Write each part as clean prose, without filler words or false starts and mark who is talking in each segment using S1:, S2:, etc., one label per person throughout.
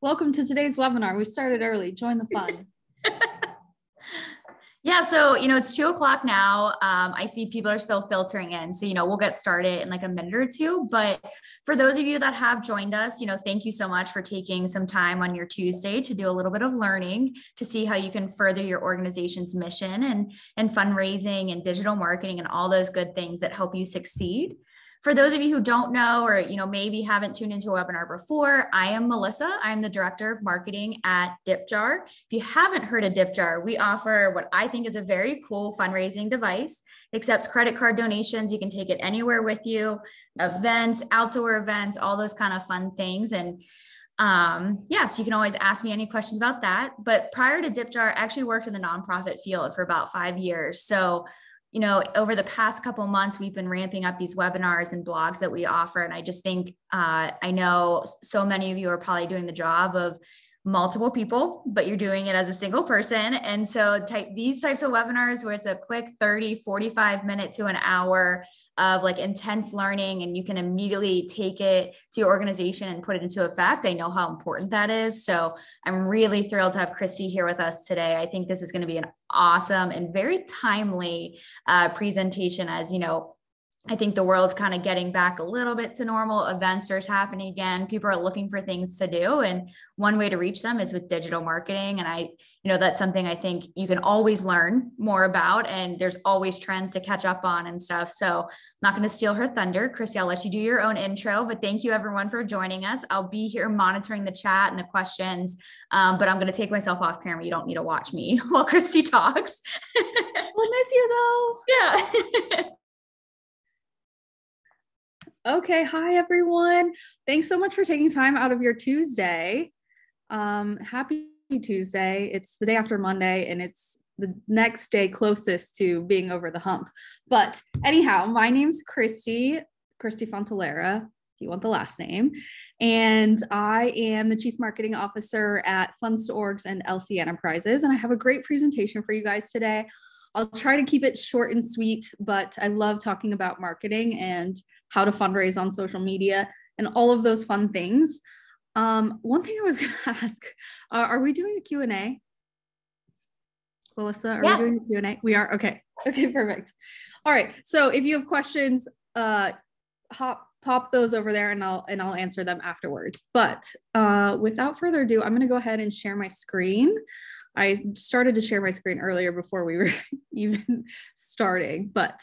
S1: Welcome to today's webinar. We started early. Join the fun.
S2: Yeah, so, it's 2:00 now. I see people are still filtering in. So, we'll get started in like a minute or two. But for those of you that have joined us, thank you so much for taking some time on your Tuesday to do a little bit of learning to see how you can further your organization's mission and fundraising and digital marketing and all those good things that help you succeed. For those of you who don't know, or, maybe haven't tuned into a webinar before, I am Melissa. I'm the Director of Marketing at DipJar. If you haven't heard of DipJar, we offer what I think is a very cool fundraising device. It accepts credit card donations. You can take it anywhere with you, events, outdoor events, all those kind of fun things. And so you can always ask me any questions about that. But prior to DipJar, I actually worked in the nonprofit field for about 5 years. So over the past couple of months, we've been ramping up these webinars and blogs that we offer. And I just think, I know so many of you are probably doing the job of multiple people, but you're doing it as a single person. And so these types of webinars where it's a quick 30, 45 minute to an hour of like intense learning, and you can immediately take it to your organization and put it into effect. I know how important that is. So I'm really thrilled to have Christy here with us today. I think this is going to be an awesome and very timely presentation. As I think the world's kind of getting back a little bit to normal. Events are happening again. People are looking for things to do. And one way to reach them is with digital marketing. And that's something I think you can always learn more about. And there's always trends to catch up on and stuff. So I'm not going to steal her thunder. Chrissy, I'll let you do your own intro, but thank you everyone for joining us. I'll be here monitoring the chat and the questions, but I'm going to take myself off camera. You don't need to watch me while Christy talks.
S1: We'll miss you though.
S2: Yeah.
S1: Okay. Hi, everyone. Thanks so much for taking time out of your Tuesday. Happy Tuesday. It's the day after Monday, and it's the next day closest to being over the hump. But anyhow, my name's Christy Fontalera, if you want the last name. And I am the Chief Marketing Officer at Funds2Orgs and LC Enterprises. And I have a great presentation for you guys today. I'll try to keep it short and sweet, but I love talking about marketing and how to fundraise on social media and all of those fun things. One thing I was going to ask, are we doing a Q&A? Melissa, are we doing a Q&A? We are? Okay. Okay, perfect. All right. So if you have questions, pop those over there and I'll answer them afterwards. But without further ado, I'm going to go ahead and share my screen. I started to share my screen earlier before we were even starting, but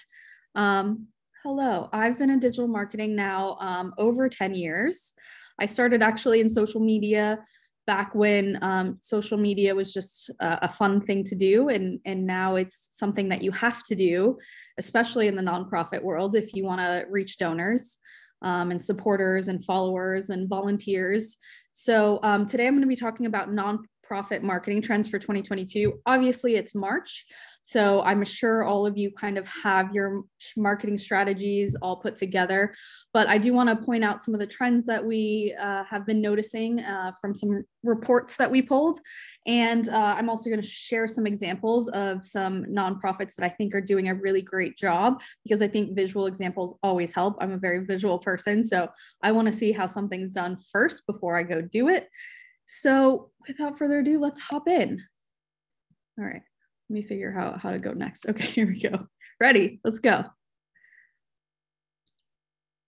S1: hello, I've been in digital marketing now over 10 years. I started actually in social media back when social media was just a fun thing to do. And now it's something that you have to do, especially in the nonprofit world, if you want to reach donors and supporters and followers and volunteers. So today I'm going to be talking about nonprofit marketing trends for 2022. Obviously it's March, so I'm sure all of you kind of have your marketing strategies all put together, but I do want to point out some of the trends that we have been noticing from some reports that we pulled. And I'm also going to share some examples of some nonprofits that I think are doing a really great job, because I think visual examples always help. I'm a very visual person, so I want to see how something's done first before I go do it. So without further ado, let's hop in. All right, let me figure out how to go next. Okay, here we go. Ready, let's go.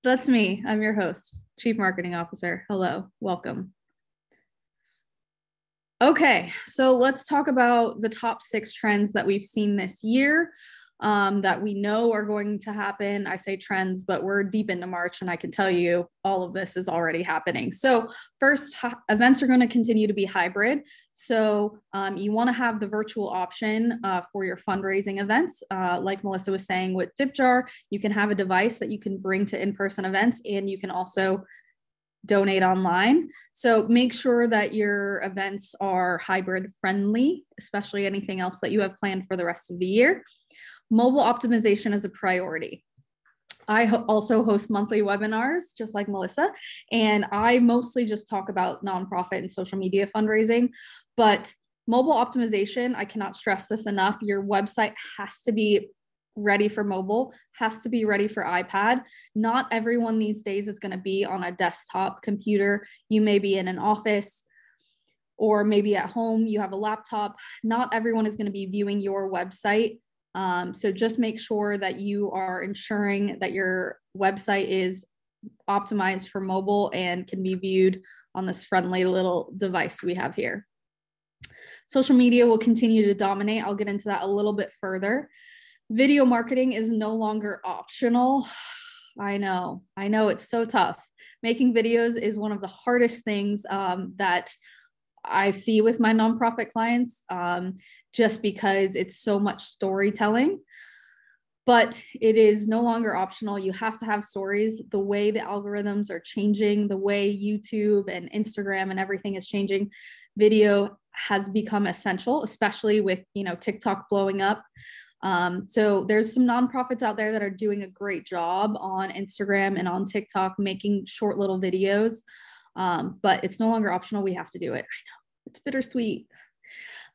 S1: That's me, I'm your host, Chief Marketing Officer. Hello, welcome. Okay, so let's talk about the top 6 trends that we've seen this year that we know are going to happen. I say trends, but we're deep into March and I can tell you all of this is already happening. So first, events are going to continue to be hybrid. So you want to have the virtual option for your fundraising events. Like Melissa was saying with DipJar, you can have a device that you can bring to in-person events, and you can also donate online. So make sure that your events are hybrid friendly, especially anything else that you have planned for the rest of the year. Mobile optimization is a priority. I also host monthly webinars, just like Melissa, and I mostly just talk about nonprofit and social media fundraising, but mobile optimization, I cannot stress this enough. Your website has to be ready for mobile, has to be ready for iPad. Not everyone these days is going to be on a desktop computer. You may be in an office. or maybe at home you have a laptop. Not everyone is going to be viewing your website. So just make sure that you are ensuring that your website is optimized for mobile and can be viewed on this friendly little device we have here. Social media will continue to dominate. I'll get into that a little bit further. Video marketing is no longer optional. I know it's so tough. Making videos is one of the hardest things that I see with my nonprofit clients, just because it's so much storytelling. But it is no longer optional. You have to have stories. The way the algorithms are changing, the way YouTube and Instagram and everything is changing, video has become essential, especially with, TikTok blowing up. So there's some nonprofits out there that are doing a great job on Instagram and on TikTok, making short little videos. But it's no longer optional. We have to do it. I know, it's bittersweet.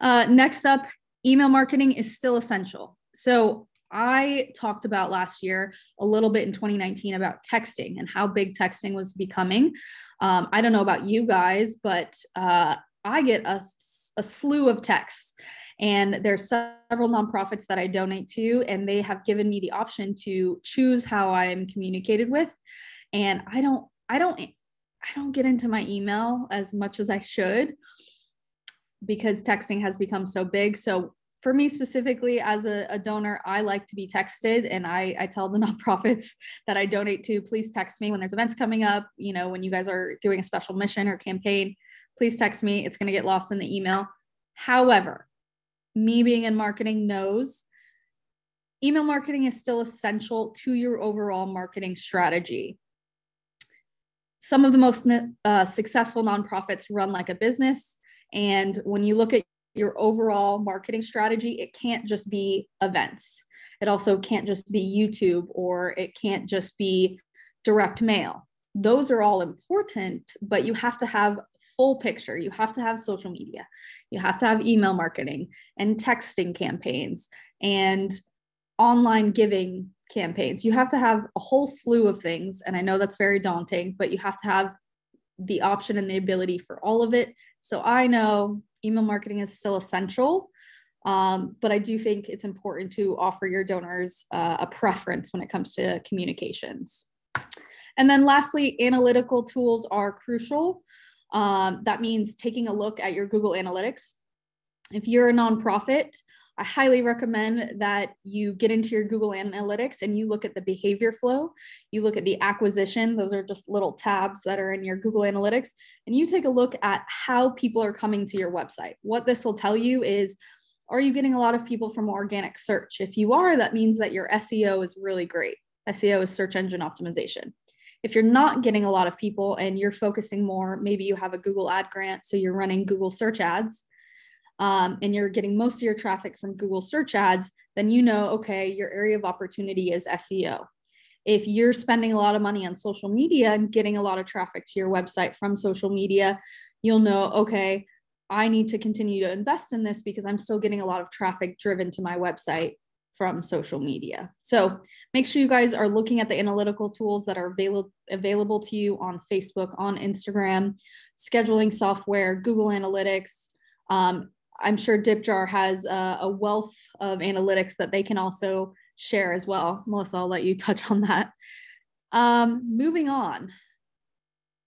S1: Next up, email marketing is still essential. So I talked about last year a little bit in 2019 about texting and how big texting was becoming. I don't know about you guys, but I get a slew of texts, and there's several nonprofits that I donate to, and they have given me the option to choose how I am communicated with. And I don't get into my email as much as I should, because texting has become so big. So for me specifically as a donor, I like to be texted, and I tell the nonprofits that I donate to, please text me when there's events coming up, when you guys are doing a special mission or campaign, please text me. It's going to get lost in the email. However, me being in marketing knows email marketing is still essential to your overall marketing strategy. Some of the most successful nonprofits run like a business. And when you look at your overall marketing strategy, it can't just be events. It also can't just be YouTube, or it can't just be direct mail. Those are all important, but you have to have full picture. You have to have social media. You have to have email marketing and texting campaigns and online giving campaigns. You have to have a whole slew of things. And I know that's very daunting, but you have to have the option and the ability for all of it. So I know email marketing is still essential, but I do think it's important to offer your donors a preference when it comes to communications. And then lastly, analytical tools are crucial. That means taking a look at your Google Analytics. If you're a nonprofit, I highly recommend that you get into your Google Analytics and you look at the behavior flow. You look at the acquisition. Those are just little tabs that are in your Google Analytics. And you take a look at how people are coming to your website. What this will tell you is, are you getting a lot of people from organic search? If you are, that means that your SEO is really great. SEO is search engine optimization. If you're not getting a lot of people and you're focusing more, maybe you have a Google ad grant, so you're running Google search ads, and you're getting most of your traffic from Google search ads, then okay, your area of opportunity is SEO. If you're spending a lot of money on social media and getting a lot of traffic to your website from social media, you'll know, okay, I need to continue to invest in this because I'm still getting a lot of traffic driven to my website from social media. So make sure you guys are looking at the analytical tools that are available to you on Facebook, on Instagram, scheduling software, Google Analytics. I'm sure DipJar has a wealth of analytics that they can also share as well. Melissa, I'll let you touch on that. Moving on.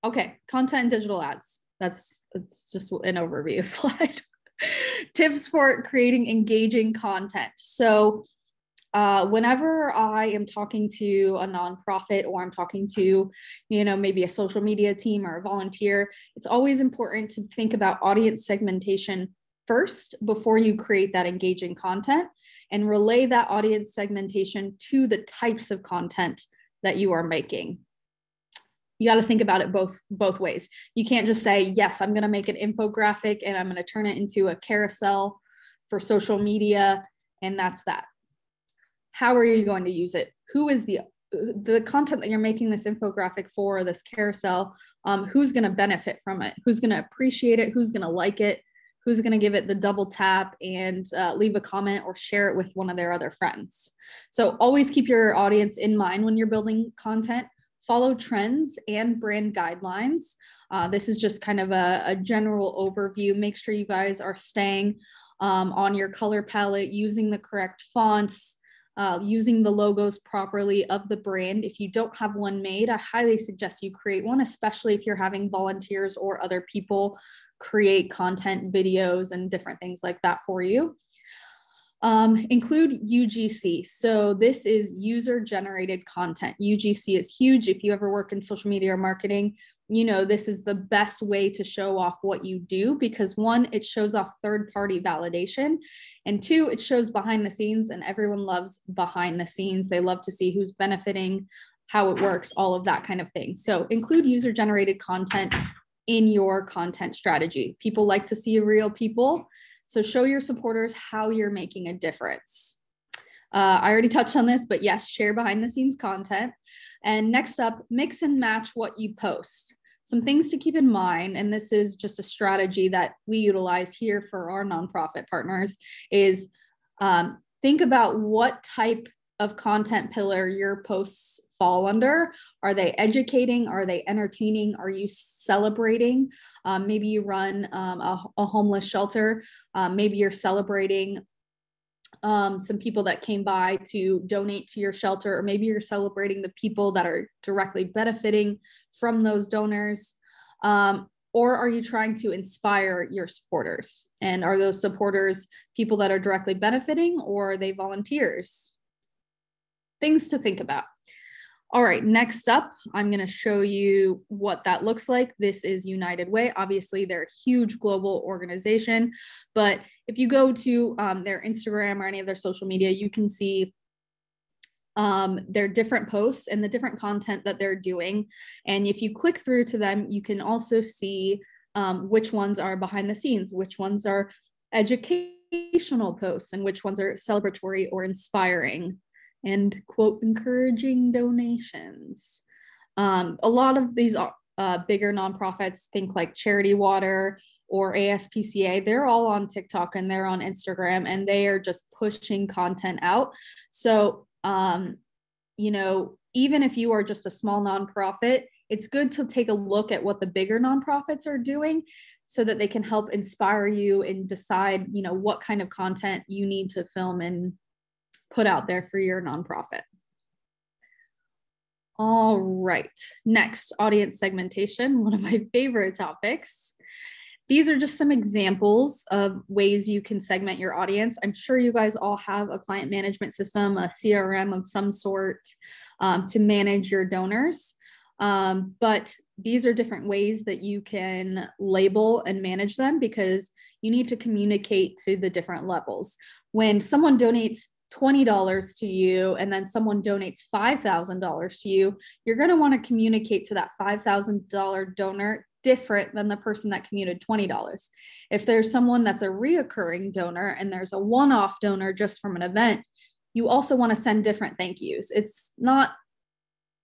S1: Okay, content and digital ads. It's just an overview slide. Tips for creating engaging content. So whenever I am talking to a nonprofit, or I'm talking to, maybe a social media team or a volunteer, it's always important to think about audience segmentation first before you create that engaging content, and relay that audience segmentation to the types of content that you are making. You got to think about it both ways. You can't just say, yes, I'm going to make an infographic and I'm going to turn it into a carousel for social media, and that's that. How are you going to use it? Who is the content that you're making this infographic for, this carousel? Who's going to benefit from it? Who's going to appreciate it? Who's going to like it? Who's going to give it the double tap and leave a comment or share it with one of their other friends? So always keep your audience in mind when you're building content. Follow trends and brand guidelines. This is just kind of a general overview. Make sure you guys are staying on your color palette, using the correct fonts, using the logos properly of the brand. If you don't have one made, I highly suggest you create one, especially if you're having volunteers or other people create content, videos, and different things like that for you. Include UGC. So this is user-generated content. UGC is huge. If you ever work in social media or marketing, you know, this is the best way to show off what you do, because one, it shows off third-party validation, and two, it shows behind the scenes, and everyone loves behind the scenes. They love to see who's benefiting, how it works, all of that kind of thing. So include user-generated content in your content strategy. People like to see real people. So show your supporters how you're making a difference. I already touched on this, but yes, share behind the scenes content. And next up, mix and match what you post. Some things to keep in mind, and this is just a strategy that we utilize here for our nonprofit partners, is think about what type of content pillar your posts fall under. Are they educating? Are they entertaining? Are you celebrating? Maybe you run a homeless shelter. Maybe you're celebrating some people that came by to donate to your shelter, or maybe you're celebrating the people that are directly benefiting from those donors. Or are you trying to inspire your supporters? And are those supporters people that are directly benefiting, or are they volunteers? Things to think about. All right, next up, I'm going to show you what that looks like. This is United Way. Obviously, they're a huge global organization, but if you go to their Instagram or any of their social media, you can see their different posts and the different content that they're doing. And if you click through to them, you can also see which ones are behind the scenes, which ones are educational posts, and which ones are celebratory or inspiring, and quote, encouraging donations. A lot of these bigger nonprofits, think like Charity Water or ASPCA, they're all on TikTok and they're on Instagram, and they are just pushing content out. So, you know, even if you are just a small nonprofit, it's good to take a look at what the bigger nonprofits are doing, so that they can help inspire you and decide, you know, what kind of content you need to film and put out there for your nonprofit. All right, next, audience segmentation, one of my favorite topics. These are just some examples of ways you can segment your audience. I'm sure you guys all have a client management system, a CRM of some sort, to manage your donors. But these are different ways that you can label and manage them, because you need to communicate to the different levels. When someone donates $20 to you and then someone donates $5,000 to you, you're going to want to communicate to that $5,000 donor different than the person that commuted $20. If there's someone that's a reoccurring donor and there's a one-off donor just from an event, you also want to send different thank yous. It's not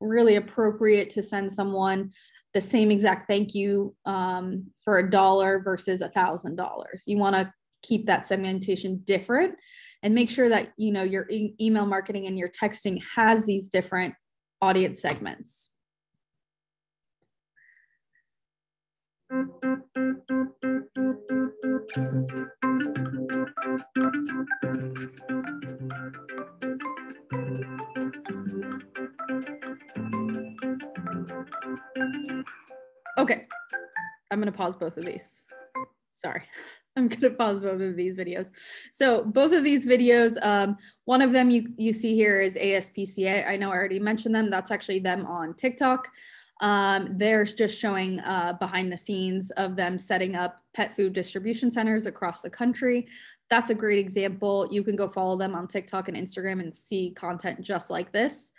S1: really appropriate to send someone the same exact thank you for $1 versus $1,000. You want to keep that segmentation different, and make sure that, you know, your email marketing and your texting has these different audience segments. Okay, I'm going to pause both of these. Sorry. I'm going to pause both of these videos. So both of these videos, one of them you see here is ASPCA. I know I already mentioned them. That's actually them on TikTok. They're just showing behind the scenes of them setting up pet food distribution centers across the country. That's a great example. You can go follow them on TikTok and Instagram and see content just like this.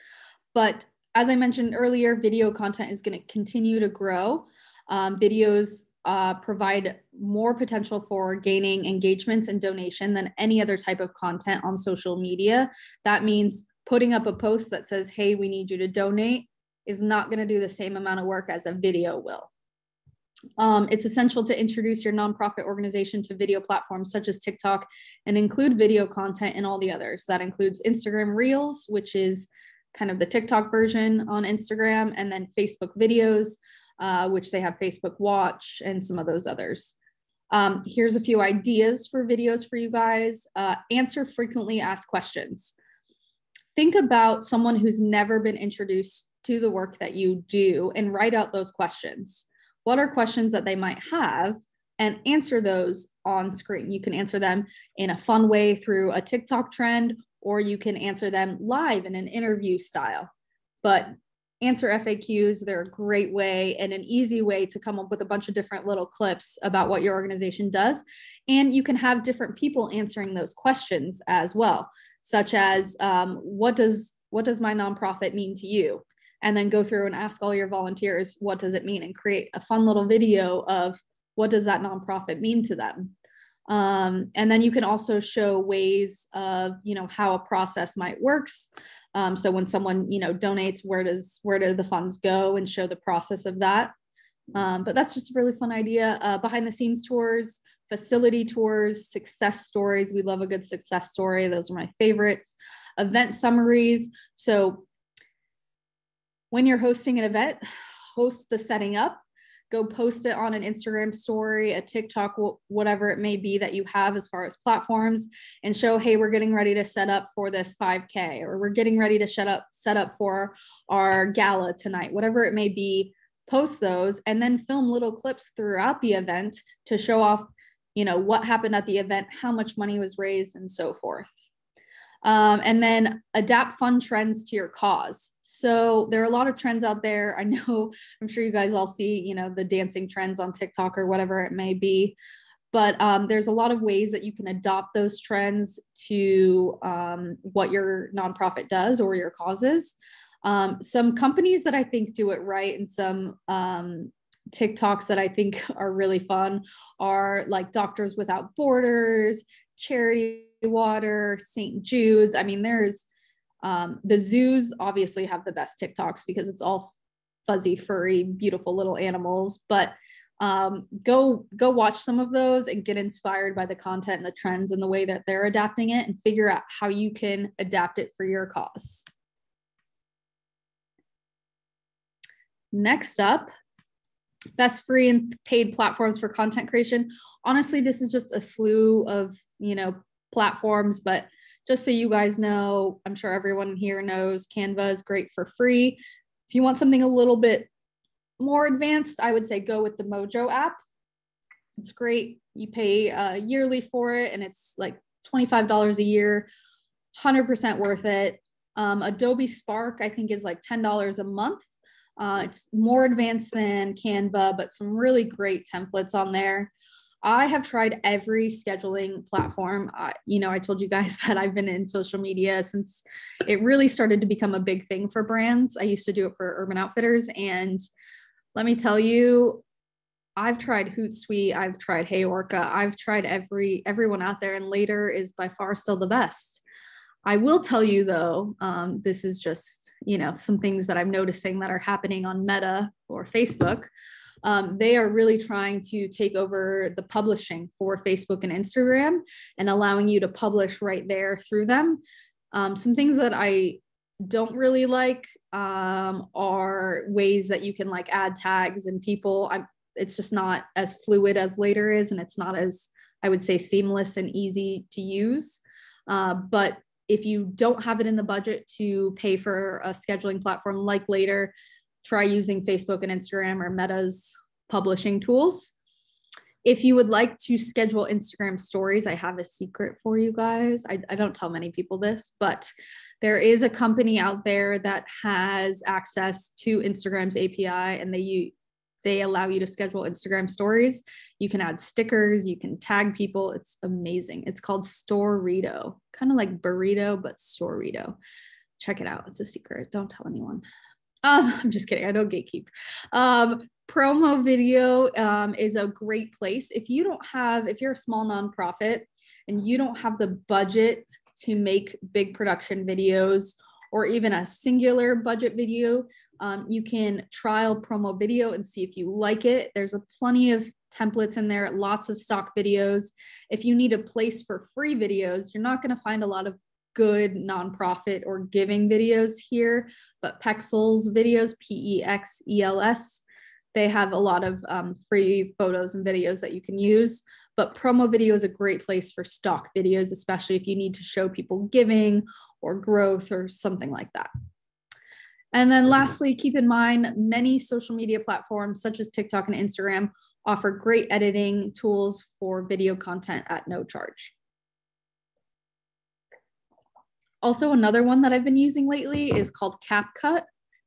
S1: But as I mentioned earlier, video content is going to continue to grow. Videos provide more potential for gaining engagements and donation than any other type of content on social media. That means putting up a post that says, hey, we need you to donate, is not going to do the same amount of work as a video will. It's essential to introduce your nonprofit organization to video platforms such as TikTok and include video content in all the others. That includes Instagram Reels, which is kind of the TikTok version on Instagram, and then Facebook videos, which they have Facebook Watch and some of those others. Here's a few ideas for videos for you guys. Answer frequently asked questions. Think about someone who's never been introduced to the work that you do and write out those questions. What are questions that they might have, and answer those on screen. You can answer them in a fun way through a TikTok trend, or you can answer them live in an interview style. But answer FAQs, they're a great way and an easy way to come up with a bunch of different little clips about what your organization does. And you can have different people answering those questions as well, such as what does my nonprofit mean to you? And then go through and ask all your volunteers, what does it mean? And create a fun little video of what does that nonprofit mean to them? And then you can also show ways of, how a process might works. So when someone, donates, where do the funds go, and show the process of that. But that's just a really fun idea. Behind the scenes tours, facility tours, success stories. We love a good success story. Those are my favorites. Event summaries. So when you're hosting an event, host the setting up. Go post it on an Instagram story, a TikTok, whatever it may be that you have as far as platforms, and show, hey, we're getting ready to set up for this 5K, or we're getting ready to set up for our gala tonight, whatever it may be. Post those and then film little clips throughout the event to show off, what happened at the event, how much money was raised, and so forth. And then adapt fun trends to your cause. So there are a lot of trends out there. I know, I'm sure you guys all see, the dancing trends on TikTok or whatever it may be. But there's a lot of ways that you can adopt those trends to what your nonprofit does or your causes. Some companies that I think do it right, and some TikToks that I think are really fun are like Doctors Without Borders, Charity Water, St. Jude's. I mean, there's the zoos obviously have the best TikToks because it's all fuzzy, furry, beautiful little animals. But go watch some of those and get inspired by the content and the trends and the way that they're adapting it, and figure out how you can adapt it for your cause. Next up, best free and paid platforms for content creation. Honestly, this is just a slew of, platforms, but just so you guys know, I'm sure everyone here knows Canva is great for free. If you want something a little bit more advanced, I would say go with the Mojo app. It's great. You pay yearly for it, and it's like $25 a year, 100% worth it. Adobe Spark, I think, is like $10 a month. It's more advanced than Canva, but some really great templates on there. I have tried every scheduling platform. I told you guys that I've been in social media since it really started to become a big thing for brands. I used to do it for Urban Outfitters, and let me tell you, I've tried Hootsuite, I've tried Heyorka, I've tried everyone out there, and Later is by far still the best. I will tell you though, this is just, some things that I'm noticing that are happening on Meta or Facebook. They are really trying to take over the publishing for Facebook and Instagram and allowing you to publish right there through them. Some things that I don't really like are ways that you can like add tags and people. It's just not as fluid as Later is, and it's not as, I would say, seamless and easy to use. But if you don't have it in the budget to pay for a scheduling platform like Later, try using Facebook and Instagram or Meta's publishing tools. If you would like to schedule Instagram stories, I have a secret for you guys. I don't tell many people this, but there is a company out there that has access to Instagram's API, and they allow you to schedule Instagram stories. You can add stickers, you can tag people. It's amazing. It's called Storito, kind of like burrito, but Storito. Check it out. It's a secret. Don't tell anyone. I'm just kidding. I don't gatekeep. Promo video is a great place. If you're a small nonprofit and you don't have the budget to make big production videos or even a singular budget video, you can trial promo video and see if you like it. There's plenty of templates in there, lots of stock videos. If you need a place for free videos, you're not going to find a lot of good nonprofit or giving videos here, but Pexels videos, Pexels, they have a lot of free photos and videos that you can use. But promo video is a great place for stock videos, especially if you need to show people giving or growth or something like that. And then lastly, keep in mind, many social media platforms such as TikTok and Instagram offer great editing tools for video content at no charge. Also, another one that I've been using lately is called CapCut,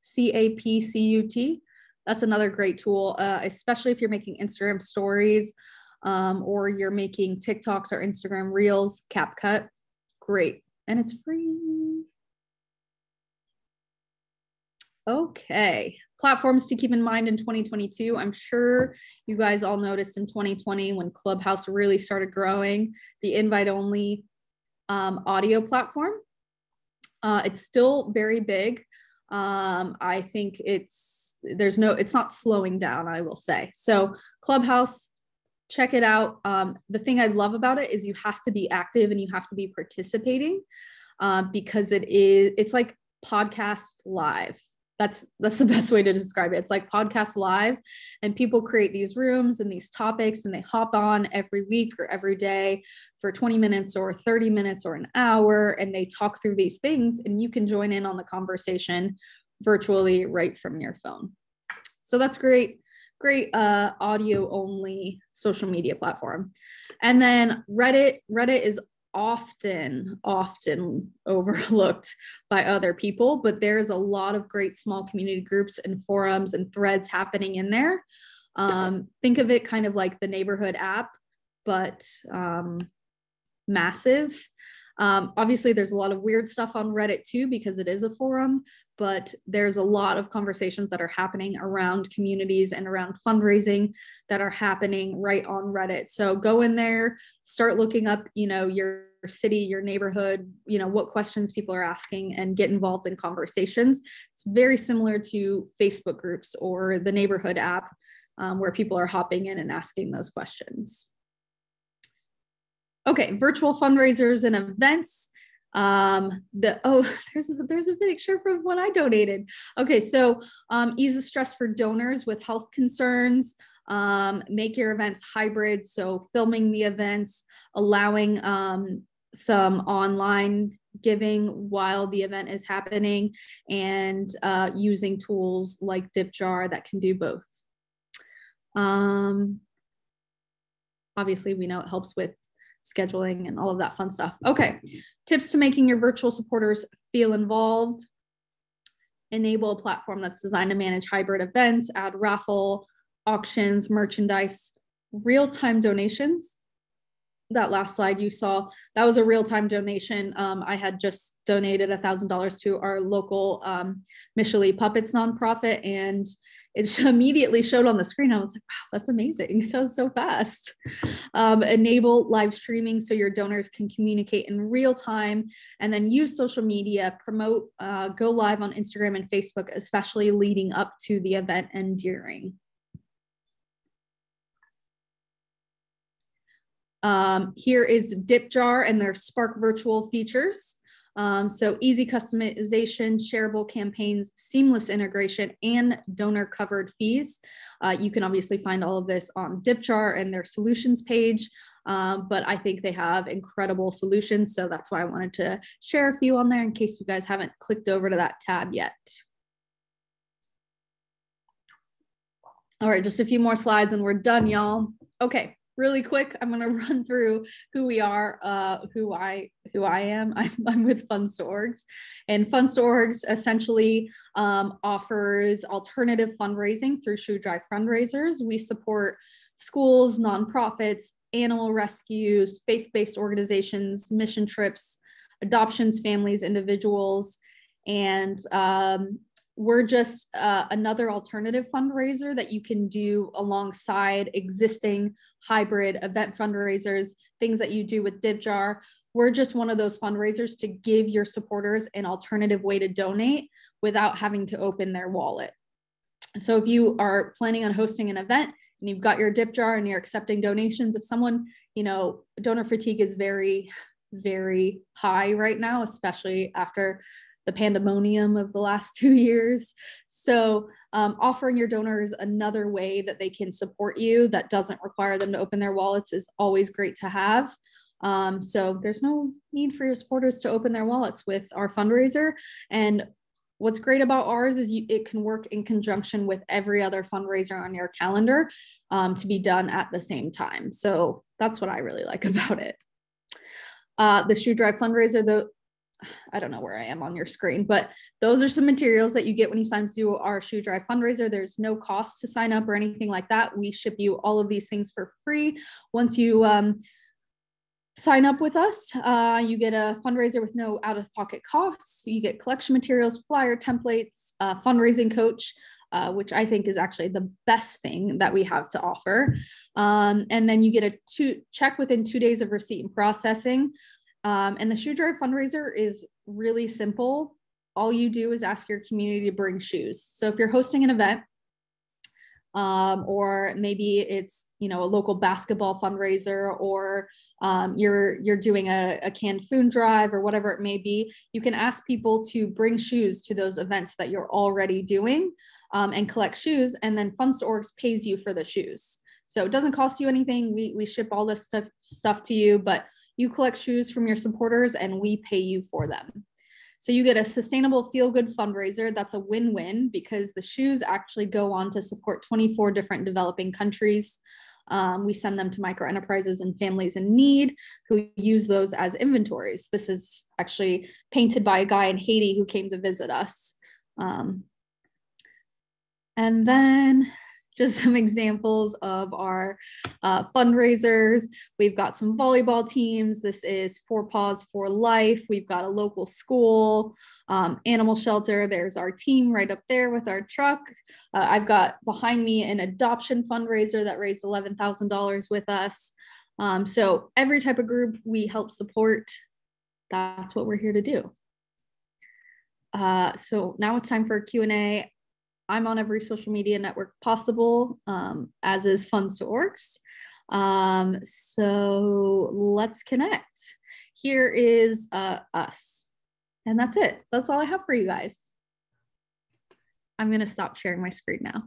S1: CapCut. That's another great tool, especially if you're making Instagram stories or you're making TikToks or Instagram Reels. CapCut, great, and it's free. Okay, platforms to keep in mind in 2022. I'm sure you guys all noticed in 2020 when Clubhouse really started growing, the invite-only audio platform. It's still very big. I think it's not slowing down, I will say. So Clubhouse, check it out. The thing I love about it is you have to be active and you have to be participating because it's like podcast live. That's the best way to describe it. It's like podcast live, and people create these rooms and these topics, and they hop on every week or every day for 20 minutes or 30 minutes or an hour, and they talk through these things, and you can join in on the conversation virtually right from your phone. So that's great audio only social media platform. And then Reddit is often overlooked by other people, but there's a lot of great small community groups and forums and threads happening in there. Think of it kind of like the neighborhood app, but massive. Obviously there's a lot of weird stuff on Reddit too, because it is a forum, but there's a lot of conversations that are happening around communities and around fundraising that are happening right on Reddit. So go in there, start looking up, your city, your neighborhood, what questions people are asking, and get involved in conversations. It's very similar to Facebook groups or the neighborhood app where people are hopping in and asking those questions. Okay, virtual fundraisers and events. There's a picture from when I donated. Okay, so ease the stress for donors with health concerns. Make your events hybrid, so filming the events, allowing some online giving while the event is happening, and using tools like DipJar that can do both. Obviously, we know it helps with scheduling and all of that fun stuff. Okay, tips to making your virtual supporters feel involved. Enable a platform that's designed to manage hybrid events, add raffle, auctions, merchandise, real-time donations. That last slide you saw, that was a real-time donation. I had just donated $1,000 to our local Micheli Puppets nonprofit, and it immediately showed on the screen. I was like, wow, that's amazing. That was so fast. Enable live streaming so your donors can communicate in real time, and then use social media, promote, go live on Instagram and Facebook, especially leading up to the event and during. Here is DipJar and their Spark virtual features. So easy customization, shareable campaigns, seamless integration, and donor covered fees. You can obviously find all of this on DipJar and their solutions page, but I think they have incredible solutions. So that's why I wanted to share a few on there in case you guys haven't clicked over to that tab yet. All right, just a few more slides and we're done, y'all. Okay. Really quick, I'm going to run through who we are, who I am. I'm with Funds2Orgs, and Funds2Orgs essentially offers alternative fundraising through shoe dry fundraisers. We support schools, nonprofits, animal rescues, faith-based organizations, mission trips, adoptions, families, individuals, and we're just another alternative fundraiser that you can do alongside existing hybrid event fundraisers, things that you do with DipJar. We're just one of those fundraisers to give your supporters an alternative way to donate without having to open their wallet. So if you are planning on hosting an event and you've got your DipJar and you're accepting donations, if someone, donor fatigue is very very high right now, especially after the pandemonium of the last 2 years. So offering your donors another way that they can support you that doesn't require them to open their wallets is always great to have. So there's no need for your supporters to open their wallets with our fundraiser. And what's great about ours is it can work in conjunction with every other fundraiser on your calendar to be done at the same time. So that's what I really like about it. The shoe drive fundraiser, I don't know where I am on your screen, but those are some materials that you get when you sign up to do our shoe drive fundraiser. There's no cost to sign up or anything like that. We ship you all of these things for free. Once you sign up with us, you get a fundraiser with no out-of-pocket costs. You get collection materials, flyer templates, fundraising coach, which I think is actually the best thing that we have to offer. And then you get a check within 2 days of receipt and processing. And the shoe drive fundraiser is really simple. All you do is ask your community to bring shoes. So if you're hosting an event, or maybe it's, a local basketball fundraiser, or you're doing a canned food drive or whatever it may be, you can ask people to bring shoes to those events that you're already doing and collect shoes, and then Funds2Orgs pays you for the shoes. So it doesn't cost you anything. We ship all this stuff to you, but you collect shoes from your supporters and we pay you for them. So you get a sustainable feel-good fundraiser. That's a win-win because the shoes actually go on to support 24 different developing countries. We send them to micro enterprises and families in need who use those as inventories. This is actually painted by a guy in Haiti who came to visit us. And then just some examples of our fundraisers. We've got some volleyball teams. This is Four Paws for Life. We've got a local school, animal shelter. There's our team right up there with our truck. I've got behind me an adoption fundraiser that raised $11,000 with us. So every type of group we help support, that's what we're here to do. So now it's time for a Q&A. I'm on every social media network possible, as is Funds2Orgs. So let's connect. Here is us. And that's it. That's all I have for you guys. I'm going to stop sharing my screen now.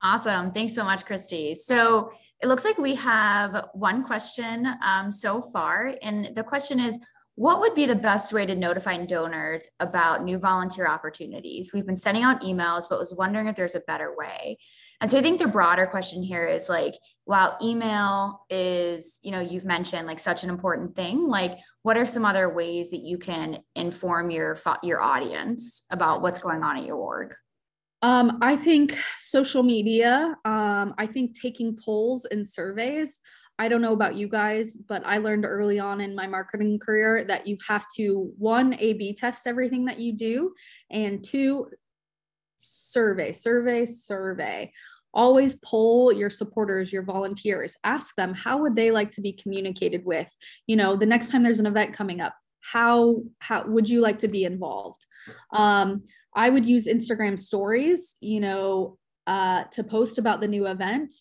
S2: Awesome. Thanks so much, Christy. So it looks like we have one question so far. And the question is, what would be the best way to notify donors about new volunteer opportunities? We've been sending out emails, but was wondering if there's a better way. And so I think the broader question here is like, while email is, you've mentioned like such an important thing, like what are some other ways that you can inform your audience about what's going on at your org?
S1: I think social media, I think taking polls and surveys. I don't know about you guys, but I learned early on in my marketing career that you have to, 1, A/B test everything that you do, and 2, survey. Always poll your supporters, your volunteers. Ask them, how would they like to be communicated with? The next time there's an event coming up, how would you like to be involved? I would use Instagram stories, to post about the new event.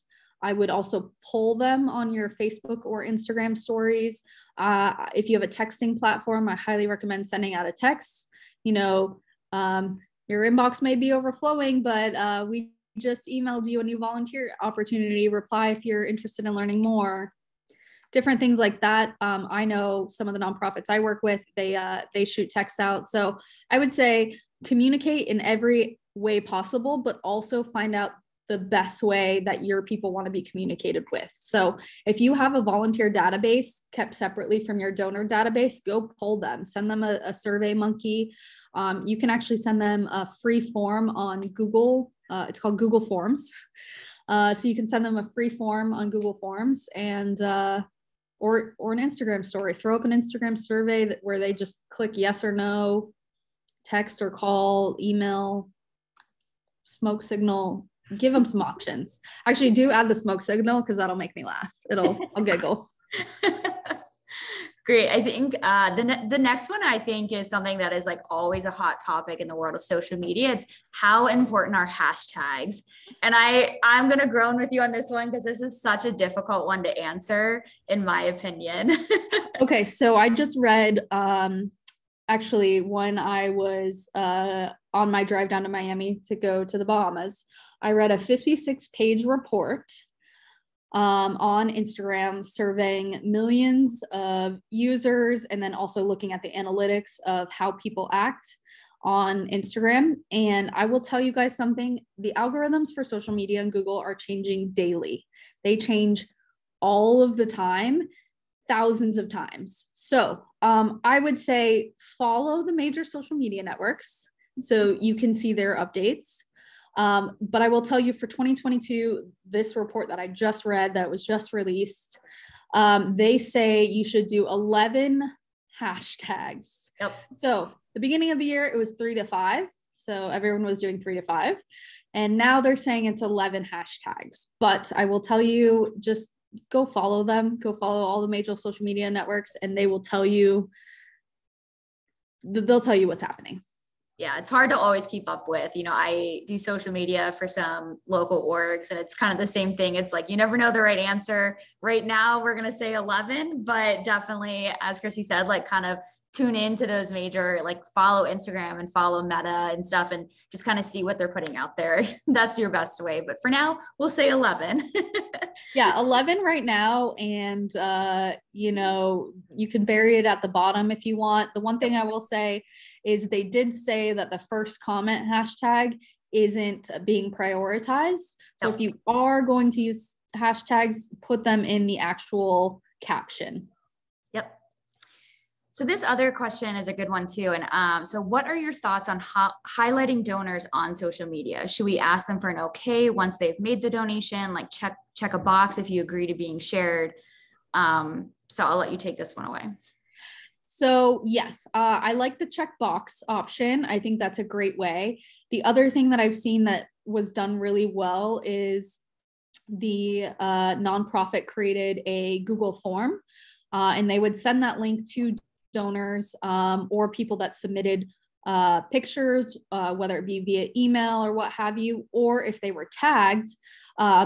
S1: I would also poll them on your Facebook or Instagram stories. If you have a texting platform, I highly recommend sending out a text. Your inbox may be overflowing, but we just emailed you a new volunteer opportunity. Reply if you're interested in learning more. Different things like that. I know some of the nonprofits I work with, they shoot texts out. So I would say communicate in every way possible, but also find out the best way that your people want to be communicated with. So if you have a volunteer database kept separately from your donor database, go poll them, send them a survey monkey. You can actually send them a free form on Google. It's called Google Forms. So you can send them a free form on Google Forms and or an Instagram story. Throw up an Instagram survey where they just click yes or no, text or call, email, smoke signal. Give them some options. Actually, do add the smoke signal because that'll make me laugh. I'll giggle.
S2: Great. I think the next one I think is something that is like always a hot topic in the world of social media. It's how important are hashtags? And I'm gonna groan with you on this one because this is such a difficult one to answer, in my opinion.
S1: Okay, so I just read actually when I was on my drive down to Miami to go to the Bahamas, I read a 56-page report on Instagram surveying millions of users and then also looking at the analytics of how people act on Instagram. And I will tell you guys something, the algorithms for social media and Google are changing daily. They change all of the time, thousands of times. So I would say follow the major social media networks so you can see their updates. But I will tell you for 2022, this report that I just read that was just released, they say you should do 11 hashtags.
S2: Yep.
S1: So the beginning of the year, it was 3 to 5. So everyone was doing 3 to 5. And now they're saying it's 11 hashtags. But I will tell you, just go follow them, go follow all the major social media networks, and they will tell you, they'll tell you what's happening.
S2: Yeah, it's hard to always keep up with. I do social media for some local orgs and it's kind of the same thing. It's like, you never know the right answer. Right now, we're going to say 11, but definitely, as Chrissy said, like kind of tune into those major, like follow Instagram and follow Meta and stuff and just kind of see what they're putting out there. That's your best way. But for now, we'll say 11.
S1: Yeah, 11 right now. And, you can bury it at the bottom if you want. The one thing I will say is they did say that the first comment hashtag isn't being prioritized. So if you are going to use hashtags, put them in the actual caption.
S2: Yep. So this other question is a good one too. And so what are your thoughts on highlighting donors on social media? Should we ask them for an okay once they've made the donation, like check a box if you agree to being shared? So I'll let you take this one away.
S1: So yes, I like the checkbox option. I think that's a great way. The other thing that I've seen that was done really well is the nonprofit created a Google form, and they would send that link to donors or people that submitted pictures, whether it be via email or what have you, or if they were tagged,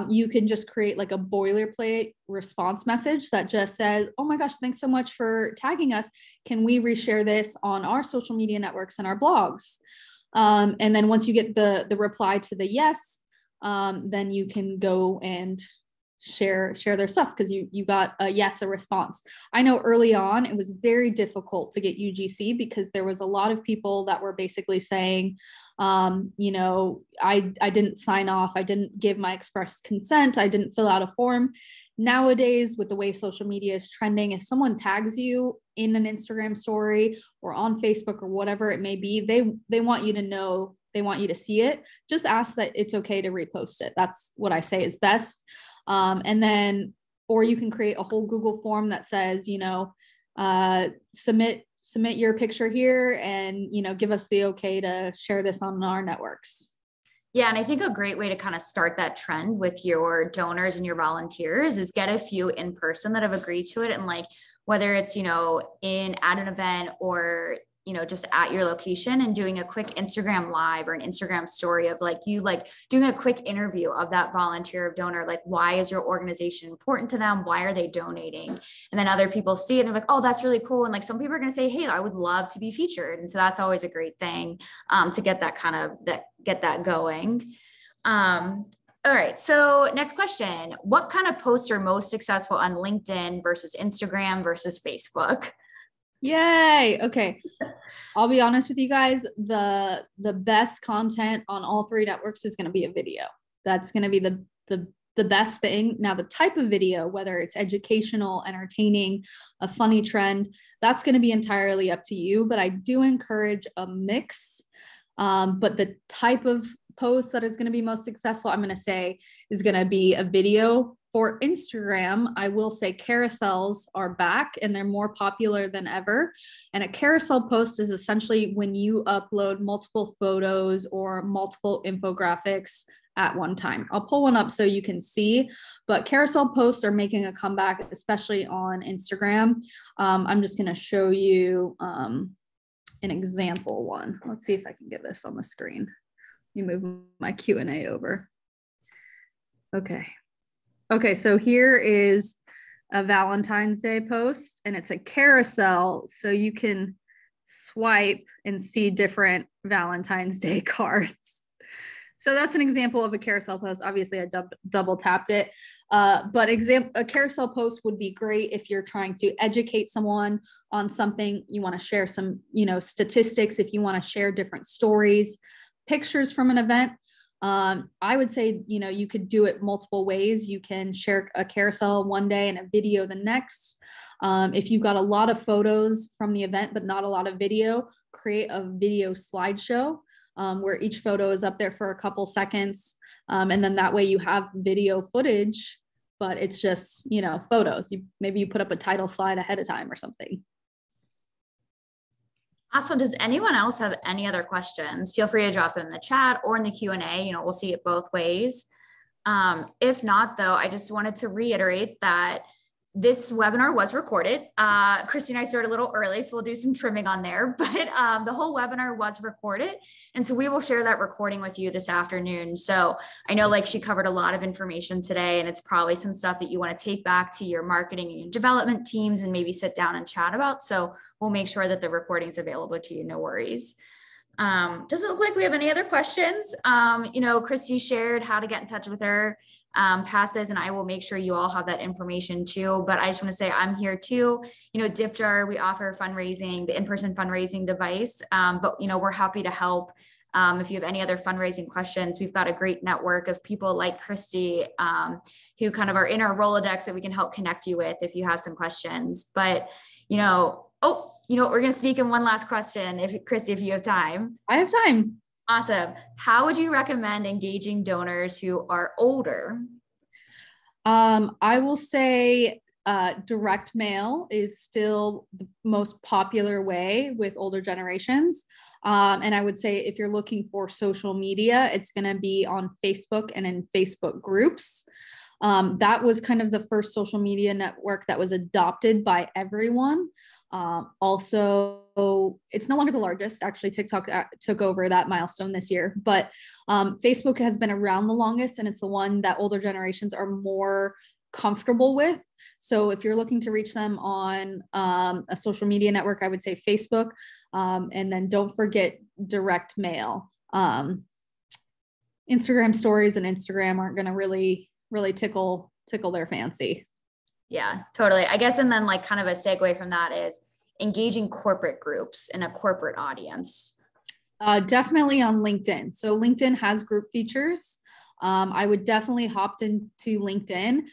S1: you can just create like a boilerplate response message that just says, oh my gosh, thanks so much for tagging us. Can we reshare this on our social media networks and our blogs? And then once you get the reply to the yes, then you can go and share their stuff because you got a yes, a response. I know early on it was very difficult to get UGC because there was a lot of people that were basically saying, I didn't sign off, I didn't give my express consent, I didn't fill out a form. Nowadays, with the way social media is trending, if someone tags you in an Instagram story or on Facebook or whatever it may be, they want you to know, they want you to see it. Just ask that it's okay to repost it. That's what I say is best. And then, or you can create a whole Google form that says, submit your picture here and, give us the okay to share this on our networks.
S2: Yeah. And I think a great way to kind of start that trend with your donors and your volunteers is get a few in person that have agreed to it. And like, whether it's, at an event or, just at your location and doing a quick Instagram live or an Instagram story of you doing a quick interview of that volunteer or donor, like, why is your organization important to them? Why are they donating? And then other people see it and they're like, oh, that's really cool. And like, some people are going to say, hey, I would love to be featured. And so that's always a great thing to get that going. All right. So next question, what kind of posts are most successful on LinkedIn versus Instagram versus Facebook?
S1: Yay. Okay. I'll be honest with you guys. The best content on all three networks is going to be a video. That's going to be the best thing. Now, the type of video, whether it's educational, entertaining, a funny trend, that's going to be entirely up to you. But I do encourage a mix. But the type of post that is going to be most successful, I'm going to say, is going to be a video. For Instagram, I will say carousels are back and they're more popular than ever. And a carousel post is essentially when you upload multiple photos or multiple infographics at one time. I'll pull one up so you can see, but carousel posts are making a comeback, especially on Instagram. I'm just going to show you an example one. Let's see if I can get this on the screen. Let me move my Q&A over. Okay. Okay, so here is a Valentine's Day post, and it's a carousel, so you can swipe and see different Valentine's Day cards. So that's an example of a carousel post. Obviously, I double tapped it, but a carousel post would be great if you're trying to educate someone on something. You want to share some, statistics. If you want to share different stories, pictures from an event. I would say, you could do it multiple ways. You can share a carousel one day and a video the next. If you've got a lot of photos from the event, but not a lot of video, create a video slideshow where each photo is up there for a couple seconds. And then that way you have video footage, but it's just, photos. Maybe you put up a title slide ahead of time or something.
S2: Also, does anyone else have any other questions? Feel free to drop them in the chat or in the Q&A. We'll see it both ways. If not, though, I just wanted to reiterate that this webinar was recorded. Christy and I started a little early, so we'll do some trimming on there, but the whole webinar was recorded. And so we will share that recording with you this afternoon. So I know she covered a lot of information today, and it's probably some stuff that you want to take back to your marketing and your development teams and maybe sit down and chat about. So we'll make sure that the recording is available to you, no worries. Doesn't look like we have any other questions. Christy shared how to get in touch with her. Past this, and I will make sure you all have that information too. But I just want to say I'm here too. Dipjar, we offer fundraising, the in-person fundraising device. But we're happy to help. If you have any other fundraising questions, we've got a great network of people like Christy who kind of are in our Rolodex that we can help connect you with if you have some questions. But we're going to sneak in one last question, Christy, if you have time.
S1: I have time.
S2: Awesome. How would you recommend engaging donors who are older?
S1: I will say direct mail is still the most popular way with older generations. And I would say if you're looking for social media, it's going to be on Facebook and in Facebook groups. That was kind of the first social media network that was adopted by everyone. Also, it's no longer the largest. Actually, TikTok took over that milestone this year, but Facebook has been around the longest, and it's the one that older generations are more comfortable with. So if you're looking to reach them on a social media network, I would say Facebook, and then don't forget direct mail. Instagram stories and Instagram aren't going to really tickle their fancy.
S2: Yeah, totally. I guess, and then kind of a segue from that is engaging corporate groups in a corporate audience.
S1: Definitely on LinkedIn. So LinkedIn has group features. I would definitely hop into LinkedIn.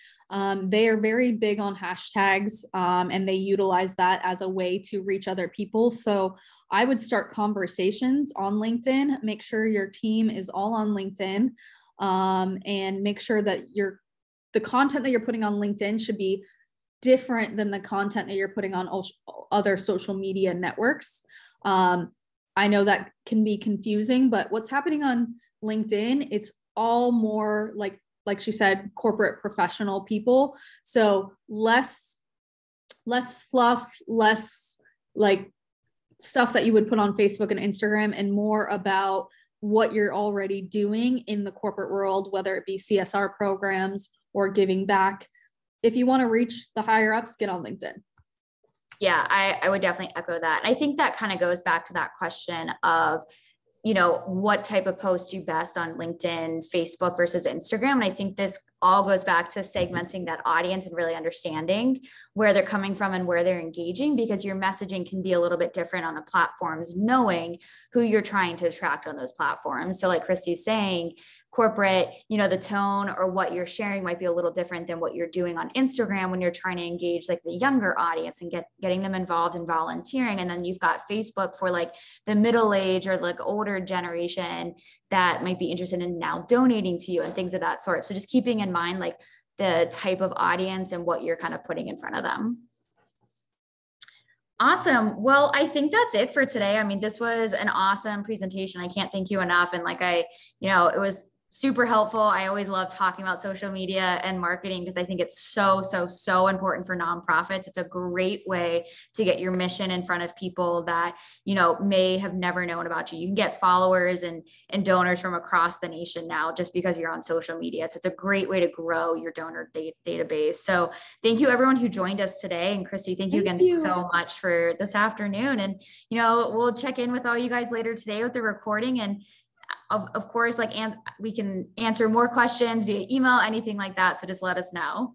S1: They are very big on hashtags, and they utilize that as a way to reach other people. So I would start conversations on LinkedIn, make sure your team is all on LinkedIn, and make sure that the content that you're putting on LinkedIn should be different than the content that you're putting on other social media networks. I know that can be confusing, but what's happening on LinkedIn, it's all more like she said, corporate professional people. So less fluff, less stuff that you would put on Facebook and Instagram, and more about what you're already doing in the corporate world, whether it be CSR programs or giving back. If you want to reach the higher ups, get on LinkedIn.
S2: Yeah, I would definitely echo that. I think that kind of goes back to that question of, what type of post do best on LinkedIn, Facebook versus Instagram. And I think this all goes back to segmenting that audience and really understanding where they're coming from and where they're engaging, because your messaging can be a little bit different on the platforms, knowing who you're trying to attract on those platforms. So like Christy's saying, corporate, the tone or what you're sharing might be a little different than what you're doing on Instagram when you're trying to engage the younger audience and getting them involved in volunteering. And then you've got Facebook for the middle age or older generation that might be interested in now donating to you and things of that sort. So just keeping in mind the type of audience and what you're kind of putting in front of them. Awesome. Well, I think that's it for today. I mean, this was an awesome presentation. I can't thank you enough. And it was super helpful. I always love talking about social media and marketing because I think it's so, so, so important for nonprofits. It's a great way to get your mission in front of people that, you know, may have never known about you. You can get followers and donors from across the nation now just because you're on social media. So it's a great way to grow your donor database. So thank you everyone who joined us today. And Christy, thank you again so much for this afternoon. And, you know, we'll check in with all you guys later today with the recording. And of course, like, and we can answer more questions via email, anything like that. So just let us know.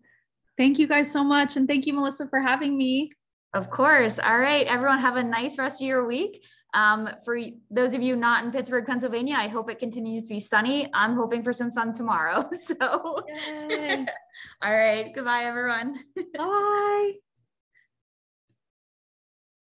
S1: Thank you guys so much. And thank you, Melissa, for having me.
S2: Of course. All right, everyone, have a nice rest of your week. For those of you not in Pittsburgh, Pennsylvania, I hope it continues to be sunny. I'm hoping for some sun tomorrow. So, all right. Goodbye, everyone.
S1: Bye.